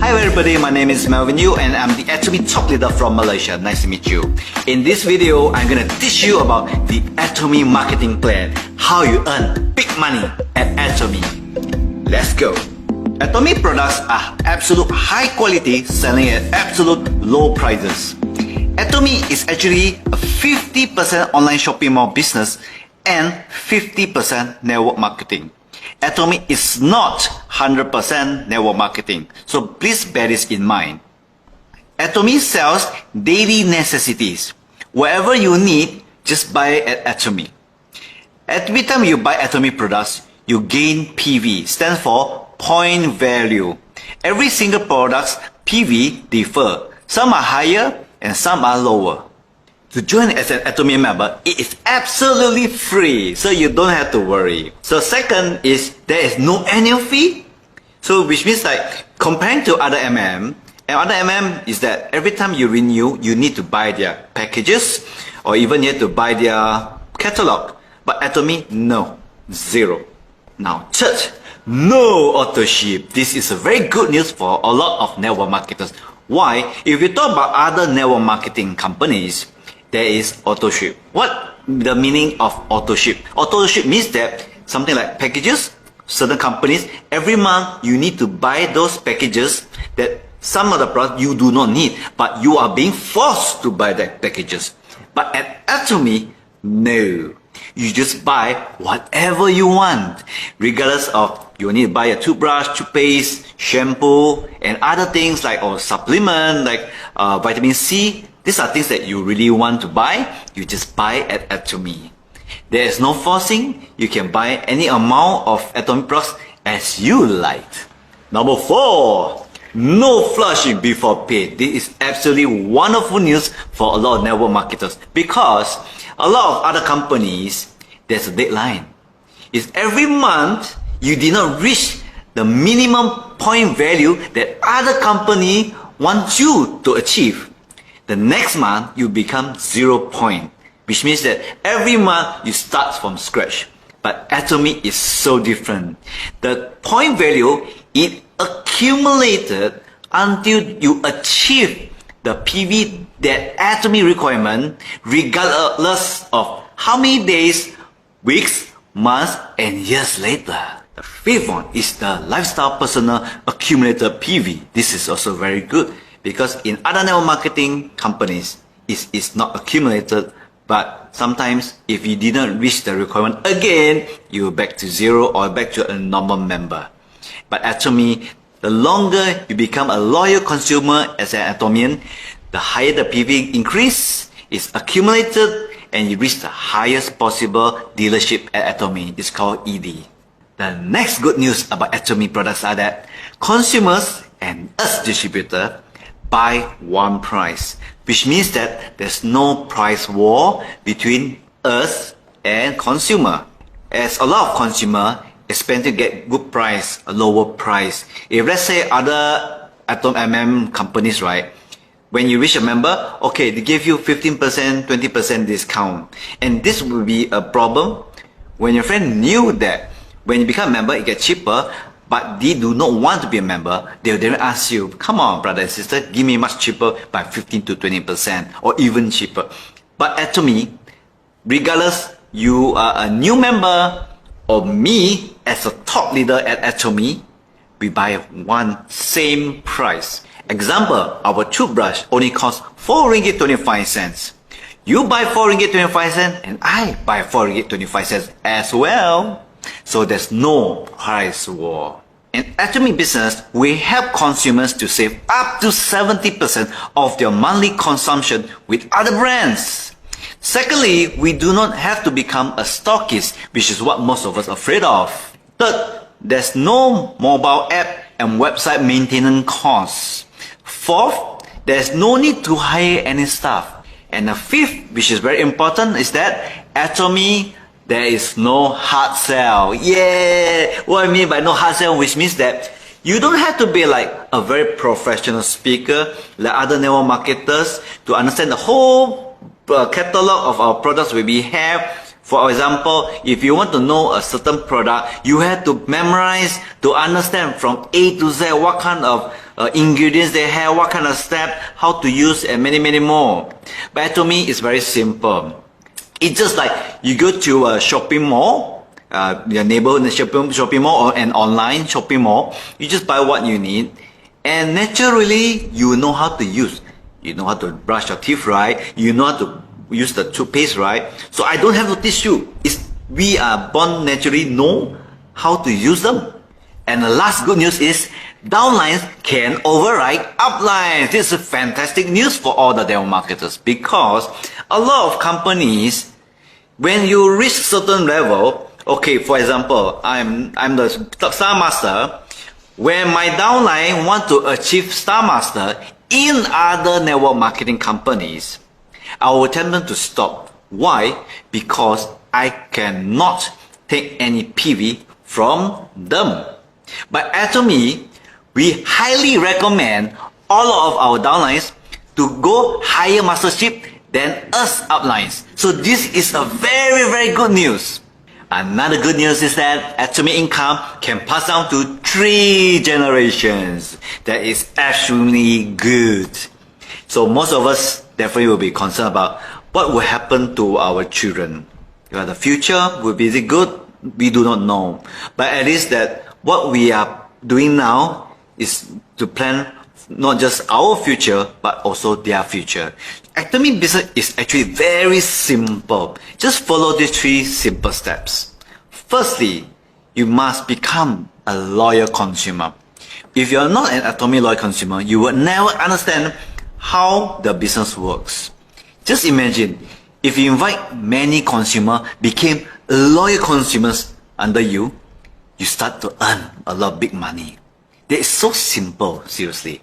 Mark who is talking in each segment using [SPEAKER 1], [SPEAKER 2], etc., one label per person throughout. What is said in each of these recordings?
[SPEAKER 1] Hi everybody, my name is Melvin Yu and I'm the Atomy top leader from Malaysia. Nice to meet you. In this video, I'm gonna teach you about the Atomy marketing plan, how you earn big money at Atomy. Let's go. Atomy products are absolute high quality, selling at absolute low prices. Atomy is actually a 50% online shopping mall business and 50% network marketing. Atomy is not 100% network marketing, so please bear this in mind. Atomy sells daily necessities. Whatever you need, just buy it at Atomy. Every time you buy Atomy products, you gain PV, stands for point value. Every single product's PV differ. Some are higher and some are lower. To join as an Atomy member, it is absolutely free, so you don't have to worry. So second is there is no annual fee. So which means like comparing to other MM, and other MM is that every time you renew, you need to buy their packages or even you have to buy their catalog. But Atomy, no, zero. Now third, no auto ship. This is a very good news for a lot of network marketers. Why? If you talk about other network marketing companies, there is auto ship. What the meaning of auto ship? Auto ship means that something like packages, certain companies, every month you need to buy those packages that some of the products you do not need, but you are being forced to buy that packages. But at Atomy, no. You just buy whatever you want, regardless of you need to buy a toothbrush, toothpaste, shampoo, and other things like or supplement like vitamin C. These are things that you really want to buy, you just buy at Atomy. There is no forcing, you can buy any amount of Atomy products as you like. Number 4, no flushing before pay. This is absolutely wonderful news for a lot of network marketers because a lot of other companies, there's a deadline. It's every month you did not reach the minimum point value that other company want you to achieve. The next month, you become 0 point, which means that every month you start from scratch. But Atomy is so different. The point value, it accumulated until you achieve the PV that Atomy requirement, regardless of how many days, weeks, months, and years later. The fifth one is the lifestyle personal accumulated PV. This is also very good. Because in other network marketing companies, it's not accumulated, but sometimes if you didn't reach the requirement again, you're back to 0 or back to a normal member. But Atomy, the longer you become a loyal consumer as an Atomian, the higher the PV increase is accumulated and you reach the highest possible dealership at Atomy. It's called ED. The next good news about Atomy products are that consumers and us distributor buy one price, which means that there's no price war between us and consumer. As a lot of consumer expect to get good price, a lower price. If let's say other Atom MM companies, right, when you reach a member, okay, they give you 15%, 20% discount. And this will be a problem when your friend knew that when you become a member, it gets cheaper, but they do not want to be a member, they'll then ask you, come on, brother and sister, give me much cheaper by 15 to 20% or even cheaper. But Atomy, regardless you are a new member or me as a top leader at Atomy, we buy one same price. Example, our toothbrush only costs 4 ringgit 25 cents. You buy 4 ringgit 25 cents and I buy 4 ringgit 25 cents as well. So there's no price war. In Atomy business, we help consumers to save up to 70% of their monthly consumption with other brands. Secondly, we do not have to become a stockist, which is what most of us are afraid of. Third, there's no mobile app and website maintenance costs. Fourth, there's no need to hire any staff. And the fifth, which is very important, is that Atomy, there is no hard sell. Yeah! What I mean by no hard sell, which means that you don't have to be like a very professional speaker like other network marketers to understand the whole catalog of our products we have. For example, if you want to know a certain product, you have to memorize to understand from A to Z what kind of ingredients they have, what kind of step, how to use, and many more. But Atomy is very simple. It's just like you go to a shopping mall, your neighborhood shopping mall, or an online shopping mall. You just buy what you need, and naturally you know how to use. You know how to brush your teeth right. You know how to use the toothpaste right. So I don't have to teach you. We are born naturally know how to use them. And the last good news is downlines can override uplines. This is fantastic news for all the demo marketers, because a lot of companies, when you reach certain level, okay, for example, I'm the Star Master. When my downline want to achieve Star Master in other network marketing companies, I will tell them to stop. Why? Because I cannot take any PV from them. But Atomy, we highly recommend all of our downlines to go higher mastership than us uplines. So this is a very good news. Another good news is that Atomy income can pass down to 3 generations. That is extremely good. So most of us definitely will be concerned about what will happen to our children. The future will be good, we do not know. But at least that what we are doing now is to plan not just our future, but also their future. Atomy business is actually very simple. Just follow these 3 simple steps. Firstly, you must become a loyal consumer. If you are not an Atomy loyal consumer, you will never understand how the business works. Just imagine, if you invite many consumers, became loyal consumers under you, you start to earn a lot of big money. That is so simple, seriously.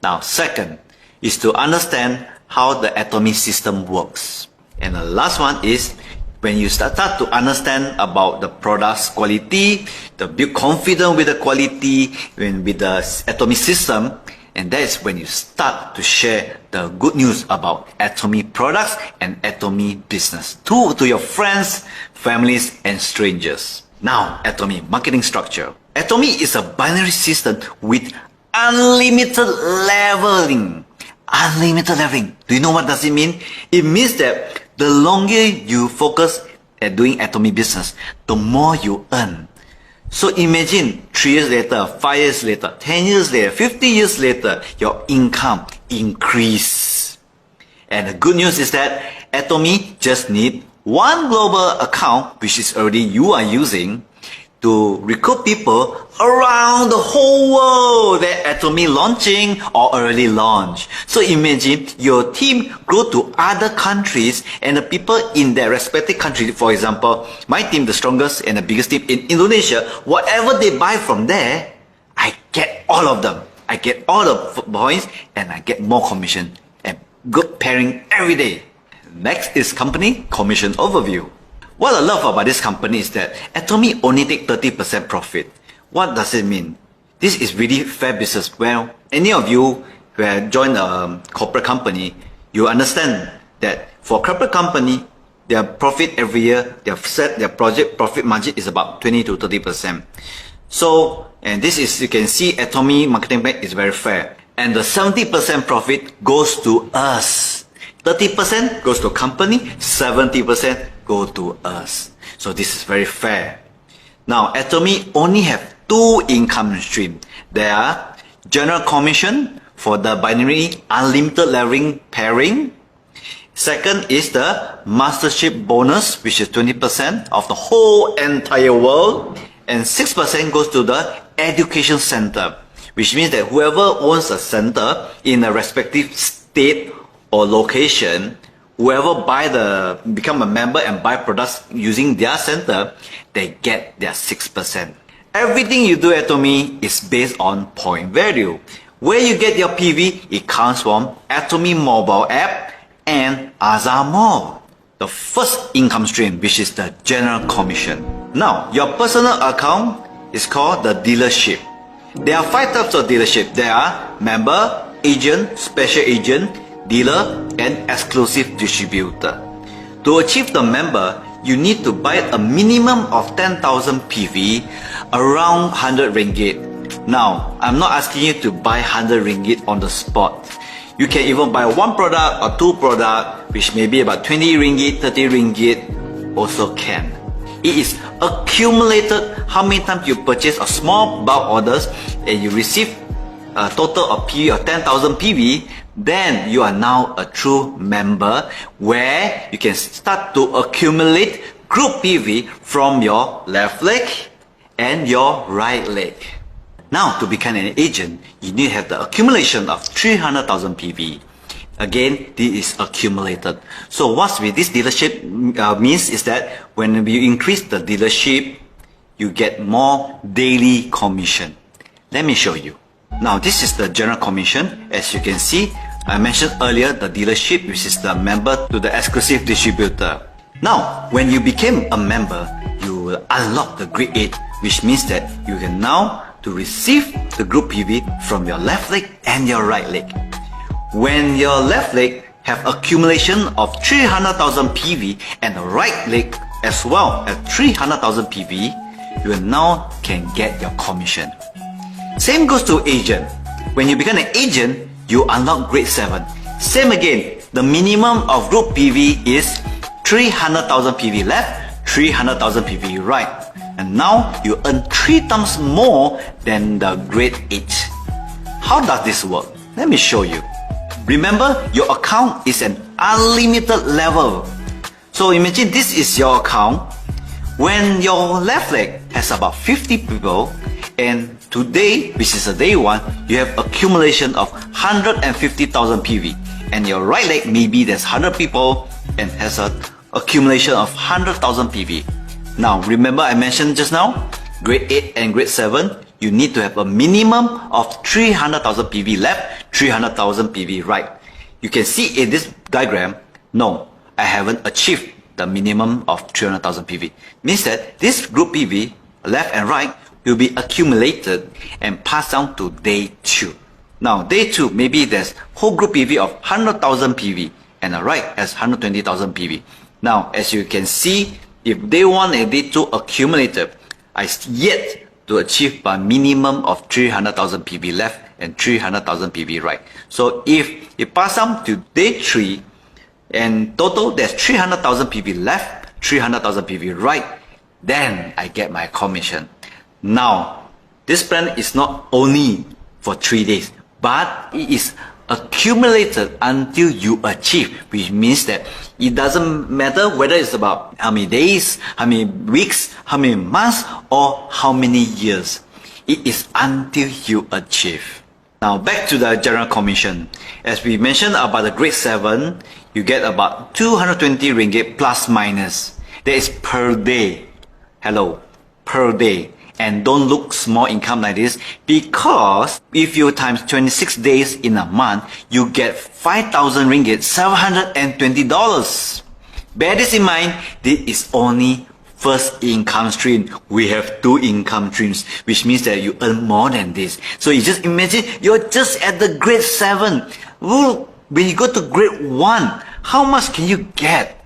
[SPEAKER 1] Now, second is to understand how the Atomy system works. And the last one is when you start to understand about the product's quality, to build confidence with the quality, with the Atomy system, and that is when you start to share the good news about Atomy products and Atomy business to your friends, families, and strangers. Now, Atomy marketing structure. Atomy is a binary system with unlimited leveling. Unlimited leveling. Do you know what does it mean? It means that the longer you focus at doing Atomy business, the more you earn. So imagine 3 years later, 5 years later, 10 years later, 50 years later, your income increase. And the good news is that Atomy just need one global account, which is already you are using, to recruit people around the whole world that Atomy launching or early launch. So imagine your team go to other countries and the people in their respective country, for example, my team, the strongest and the biggest team in Indonesia, whatever they buy from there, I get all of them. I get all the points and I get more commission and good pairing every day. Next is company commission overview. What I love about this company is that Atomy only take 30% profit. What does it mean? This is really fair business. Well, any of you who have joined a corporate company, you understand that for a corporate company, their profit every year, they have set their project profit margin is about 20 to 30%. So, and this is, you can see Atomy marketing plan is very fair. And the 70% profit goes to us. 30% goes to company, 70% go to us. So this is very fair. Now, Atomy only have 2 income streams. There are general commission for the binary unlimited leveling pairing. Second is the mastership bonus, which is 20% of the whole entire world. And 6% goes to the education center, which means that whoever owns a center in a respective state or location, whoever become a member and buy products using their center, they get their 6%. Everything you do at Atomy is based on point value. Where you get your PV, it comes from Atomy mobile app and Azar Mall. The first income stream, which is the general commission. Now, your personal account is called the dealership. There are 5 types of dealership. There are member, agent, special agent, dealer, and exclusive distributor. To achieve the member, you need to buy a minimum of 10,000 PV, around 100 ringgit. Now, I'm not asking you to buy 100 ringgit on the spot. You can even buy one product or two products, which may be about 20 ringgit, 30 ringgit, also can. It is accumulated how many times you purchase a small bulk orders and you receive a total of PV of 10,000 PV, then you are now a true member where you can start to accumulate group PV from your left leg and your right leg. Now, to become an agent, you need to have the accumulation of 300,000 PV. Again, this is accumulated. So what's with this dealership means is that when you increase the dealership, you get more daily commission. Let me show you. Now, this is the general commission. As you can see, I mentioned earlier the dealership, which is the member to the exclusive distributor. Now, when you became a member, you will unlock the grade 8, which means that you can now to receive the group PV from your left leg and your right leg. When your left leg have accumulation of 300,000 PV and the right leg as well as 300,000 PV, you now can get your commission. Same goes to agent. When you become an agent, you unlock grade 7. Same again, the minimum of group PV is 300,000 PV left, 300,000 PV right. And now you earn 3 times more than the grade 8. How does this work? Let me show you. Remember, your account is an unlimited level. So imagine this is your account. When your left leg has about 50 people, and today, which is a day 1, you have accumulation of 150,000 PV. And your right leg, maybe there's 100 people and has an accumulation of 100,000 PV. Now, remember I mentioned just now, grade 8 and grade 7, you need to have a minimum of 300,000 PV left, 300,000 PV right. You can see in this diagram, no, I haven't achieved the minimum of 300,000 PV. Means that this group PV, left and right, will be accumulated and passed down to day 2. Now, day 2, maybe there's whole group PV of 100,000 PV and the right has 120,000 PV. Now, as you can see, if day 1 and day 2 accumulated, I yet to achieve a minimum of 300,000 PV left and 300,000 PV right. So if you pass on to day 3 and total there's 300,000 PV left, 300,000 PV right, then I get my commission. Now, this plan is not only for 3 days, but it is accumulated until you achieve, which means that it doesn't matter whether it's about how many days, how many weeks, how many months, or how many years. It is until you achieve. Now back to the general commission. As we mentioned about the grade 7, you get about 220 ringgit plus minus. That is per day. Hello, per day. And don't look small income like this, because if you times 26 days in a month, you get 5,000 ringgit, $720. Bear this in mind, this is only first income stream. We have 2 income streams, which means that you earn more than this. So you just imagine, you're just at the grade 7. Well, when you go to grade 1, how much can you get?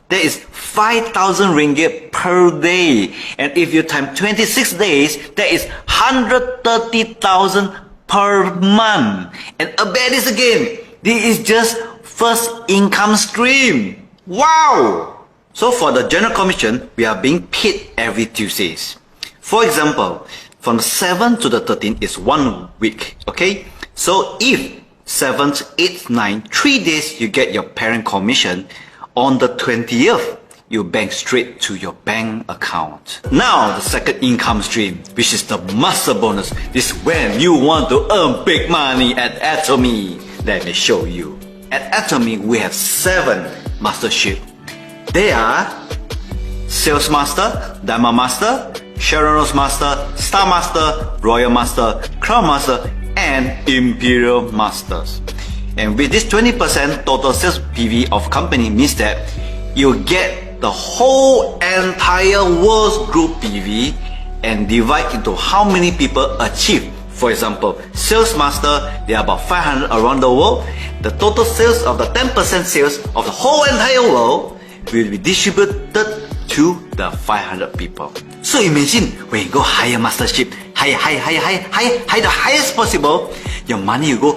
[SPEAKER 1] That is 5,000 ringgit per day. And if you time 26 days, that is 130,000 per month. And bear this again, this is just first income stream. Wow! So for the general commission, we are being paid every Tuesdays. For example, from 7th to the 13th is 1 week, okay? So if 7th, 8th, 9th, 3 days you get your parent commission, on the 20th, you bank straight to your bank account. Now, the second income stream, which is the master bonus. This is when you want to earn big money at Atomy. Let me show you. At Atomy, we have 7 mastership. They are Sales Master, Diamond Master, Sharon's Master, Star Master, Royal Master, Crown Master, and Imperial Masters. And with this 20% total sales PV of company means that you get the whole entire world's group PV and divide into how many people achieve. For example, Sales Master, there are about 500 around the world. The total sales of the 10% sales of the whole entire world will be distributed to the 500 people. So imagine when you go higher mastership, higher, the highest possible, your money will go